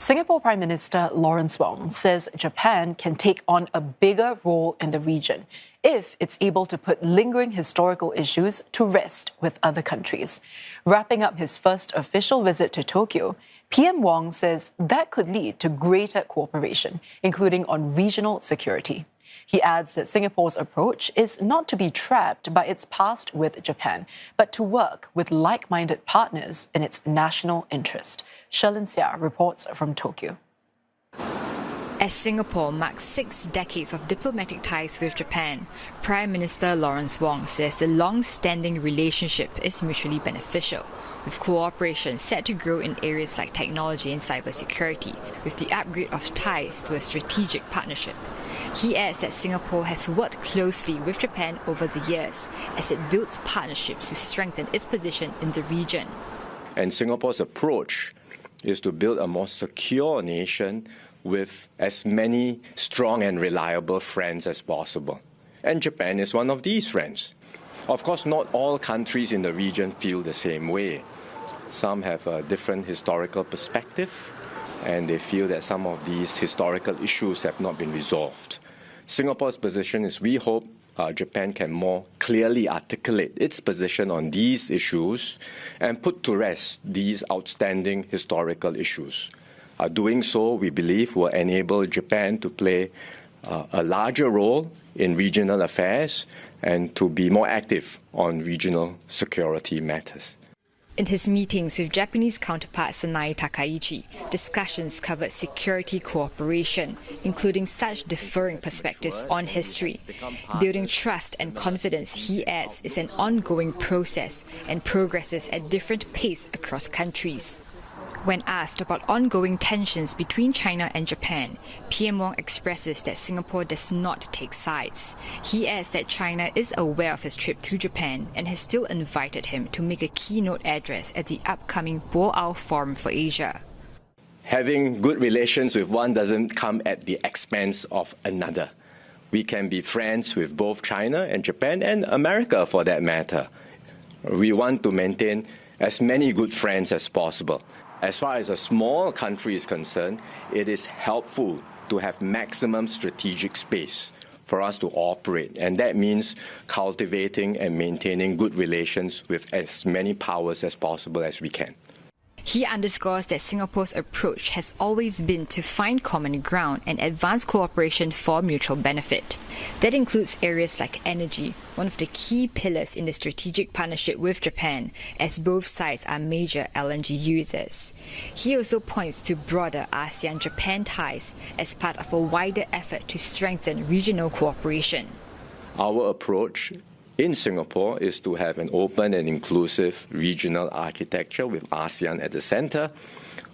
Singapore Prime Minister Lawrence Wong says Japan can take on a bigger role in the region if it's able to put lingering historical issues to rest with other countries. Wrapping up his first official visit to Tokyo, PM Wong says that could lead to greater cooperation, including on regional security. He adds that Singapore's approach is not to be trapped by its past with Japan, but to work with like-minded partners in its national interest. Sherlyn Seah reports from Tokyo. As Singapore marks 6 decades of diplomatic ties with Japan, Prime Minister Lawrence Wong says the long-standing relationship is mutually beneficial, with cooperation set to grow in areas like technology and cybersecurity, with the upgrade of ties to a strategic partnership. He adds that Singapore has worked closely with Japan over the years as it builds partnerships to strengthen its position in the region. And Singapore's approach is to build a more secure nation with as many strong and reliable friends as possible. And Japan is one of these friends. Of course, not all countries in the region feel the same way. Some have a different historical perspective, and they feel that some of these historical issues have not been resolved. Singapore's position is we hope Japan can more clearly articulate its position on these issues and put to rest these outstanding historical issues. Doing so, we believe, will enable Japan to play a larger role in regional affairs and to be more active on regional security matters. In his meetings with Japanese counterpart Sanai Takaichi, discussions covered security cooperation, including such differing perspectives on history. Building trust and confidence, he adds, is an ongoing process and progresses at different pace across countries. When asked about ongoing tensions between China and Japan, PM Wong expresses that Singapore does not take sides. He adds that China is aware of his trip to Japan and has still invited him to make a keynote address at the upcoming Boao Forum for Asia. Having good relations with one doesn't come at the expense of another. We can be friends with both China and Japan and America for that matter. We want to maintain as many good friends as possible. As far as a small country is concerned, it is helpful to have maximum strategic space for us to operate, and that means cultivating and maintaining good relations with as many powers as possible as we can. He underscores that Singapore's approach has always been to find common ground and advance cooperation for mutual benefit. That includes areas like energy, one of the key pillars in the strategic partnership with Japan, as both sides are major LNG users. He also points to broader ASEAN-Japan ties as part of a wider effort to strengthen regional cooperation. Our approach in Singapore is to have an open and inclusive regional architecture with ASEAN at the center,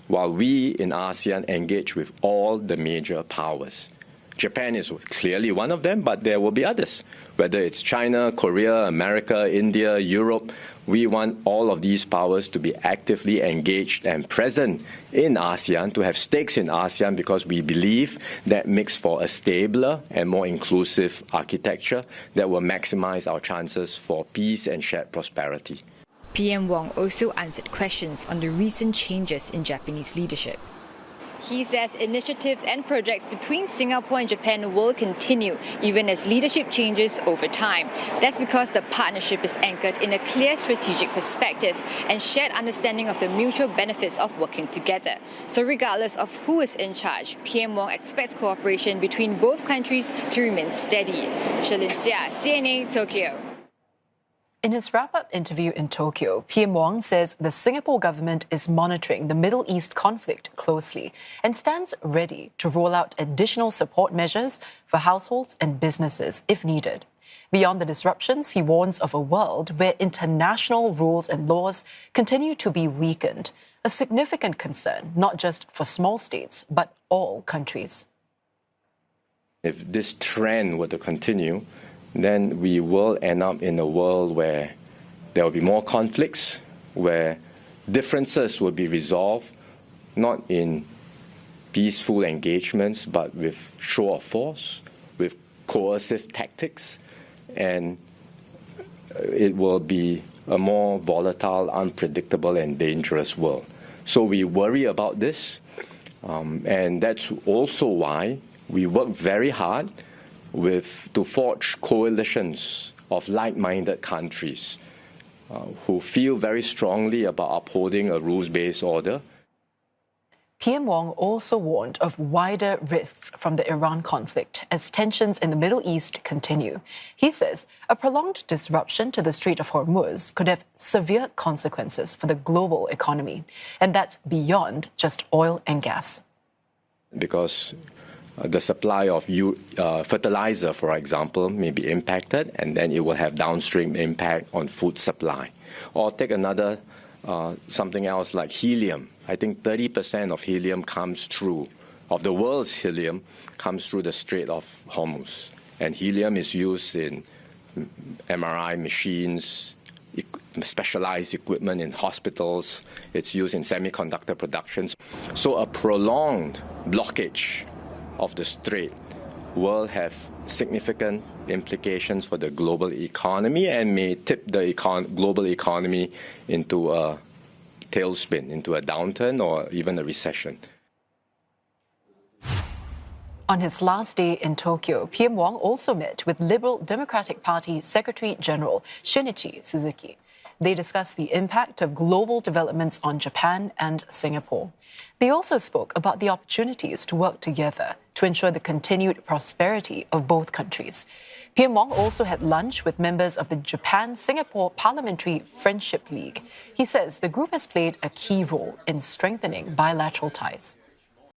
while we in ASEAN engage with all the major powers. Japan is clearly one of them, but there will be others. Whether it's China, Korea, America, India, Europe, we want all of these powers to be actively engaged and present in ASEAN, to have stakes in ASEAN, because we believe that makes for a stabler and more inclusive architecture that will maximize our chances for peace and shared prosperity. PM Wong also answered questions on the recent changes in Japanese leadership. He says initiatives and projects between Singapore and Japan will continue even as leadership changes over time. That's because the partnership is anchored in a clear strategic perspective and shared understanding of the mutual benefits of working together. So regardless of who is in charge, PM Wong expects cooperation between both countries to remain steady. Sherlyn Seah, CNA, Tokyo. In his wrap-up interview in Tokyo, PM Wong says the Singapore government is monitoring the Middle East conflict closely and stands ready to roll out additional support measures for households and businesses if needed. Beyond the disruptions, he warns of a world where international rules and laws continue to be weakened, a significant concern not just for small states, but all countries. If this trend were to continue, then we will end up in a world where there will be more conflicts, where differences will be resolved not in peaceful engagements, but with show of force, with coercive tactics, and it will be a more volatile, unpredictable, and dangerous world. So we worry about this. And that's also why we work very hard to forge coalitions of like-minded countries who feel very strongly about upholding a rules-based order. PM Wong also warned of wider risks from the Iran conflict as tensions in the Middle East continue. He says a prolonged disruption to the Strait of Hormuz could have severe consequences for the global economy, and that's beyond just oil and gas. Because the supply of fertilizer, for example, may be impacted, and then it will have downstream impact on food supply. Or take another something else like helium. I think 30% of helium of the world's helium comes through the Strait of Hormuz. And helium is used in MRI machines, specialized equipment in hospitals. It's used in semiconductor productions. So a prolonged blockage of the Strait will have significant implications for the global economy and may tip the global economy into a tailspin, into a downturn or even a recession. On his last day in Tokyo, PM Wong also met with Liberal Democratic Party Secretary General Shinichi Suzuki. They discussed the impact of global developments on Japan and Singapore. They also spoke about the opportunities to work together to ensure the continued prosperity of both countries. PM Wong also had lunch with members of the Japan-Singapore Parliamentary Friendship League. He says the group has played a key role in strengthening bilateral ties.